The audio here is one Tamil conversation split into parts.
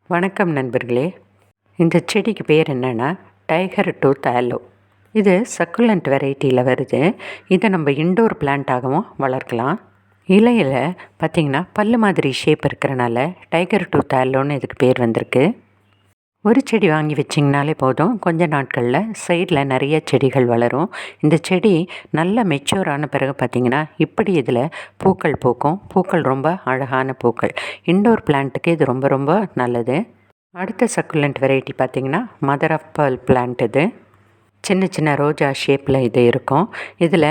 வணக்கம் நண்பர்களே. இந்த செடிக்கு பேர் என்னென்னா டைகர் டூத் ஆலோ. இது சக்குலண்ட் வெரைட்டியில் வருது. இதை நம்ம இன்டோர் பிளான்ட்டாகவும் வளர்க்கலாம். இலையில் பார்த்திங்கன்னா பல்லு மாதிரி ஷேப் இருக்கிறனால டைகர் டூத் ஆலோன்னு இதுக்கு பேர் வந்திருக்கு. ஒரு செடி வாங்கி வச்சிங்கனாலே போதும், கொஞ்ச நாட்களில் சைடில் நிறைய செடிகள் வளரும். இந்த செடி நல்ல மெச்சூர் ஆன பிறகு பார்த்திங்கன்னா இப்படி இதில் பூக்கள் பூக்கும். பூக்கள் ரொம்ப அழகான பூக்கள். இன்டோர் பிளான்ட்டுக்கு இது ரொம்ப ரொம்ப நல்லது. அடுத்த சக்குலண்ட் வெரைட்டி பார்த்திங்கன்னா மதர் ஆஃப் பேர்ல் பிளான்ட். இது சின்ன சின்ன ரோஜா ஷேப்பில் இது இருக்கும். இதில்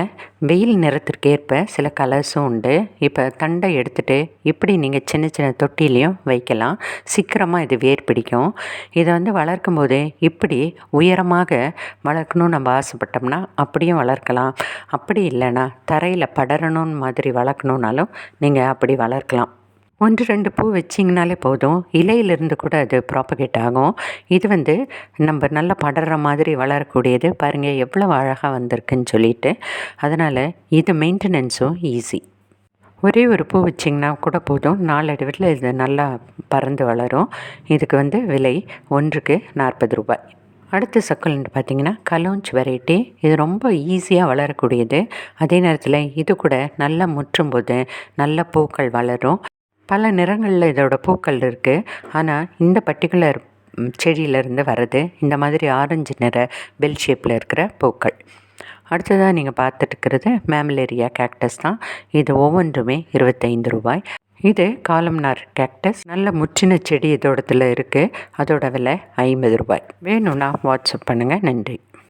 வெயில் நிறத்திற்கு ஏற்ப சில கலர்ஸும் உண்டு. இப்போ தண்டை எடுத்துகிட்டு இப்படி நீங்கள் சின்ன சின்ன தொட்டிலையும் வைக்கலாம். சீக்கிரமாக இது வேர் பிடிக்கும். இதை வளர்க்கும் போது இப்படி உயரமாக வளர்க்கணும்னு நம்ம ஆசைப்பட்டோம்னா அப்படியும் வளர்க்கலாம். அப்படி இல்லைன்னா தரையில் படரணுன்னு மாதிரி வளர்க்கணுன்னாலும் நீங்கள் அப்படி வளர்க்கலாம். 1-2 பூ வச்சிங்கனாலே போதும், இலையிலிருந்து கூட அது ப்ராப்பகேட் ஆகும். இது நம்ம நல்லா படர்ற மாதிரி வளரக்கூடியது. பாருங்கள் எவ்வளோ அழகாக வந்திருக்குன்னு சொல்லிட்டு. அதனால் இது மெயின்டெனன்ஸும் ஈஸி. ஒரே ஒரு பூ வச்சிங்கன்னா கூட போதும், நாளடைவில் இது நல்லா பறந்து வளரும். இதுக்கு விலை ஒன்றுக்கு 40 ரூபாய். அடுத்த சக்குலண்ட் பார்த்திங்கன்னா கலோஞ்ச் வெரைட்டி. இது ரொம்ப ஈஸியாக வளரக்கூடியது. அதே நேரத்தில் இது கூட நல்லா முற்றும்போது நல்ல பூக்கள் வளரும். பல நிறங்களில் இதோட பூக்கள் இருக்குது. ஆனால் இந்த பர்டிகுலர் செடியிலேருந்து வர்றது இந்த மாதிரி ஆரஞ்சு நிற பெல் ஷேப்பில் இருக்கிற பூக்கள். அடுத்ததாக நீங்கள் பார்த்துட்டுருக்கிறது மேமலேரியா கேக்டஸ் தான். இது ஒவ்வொன்றுமே 25 ரூபாய். இது காலம்னார் கேக்டஸ். நல்ல முற்றின செடி இதோடத்தில் இருக்குது. அதோட விலை 50 ரூபாய். வேணும்னா வாட்ஸ்அப் பண்ணுங்கள். நன்றி.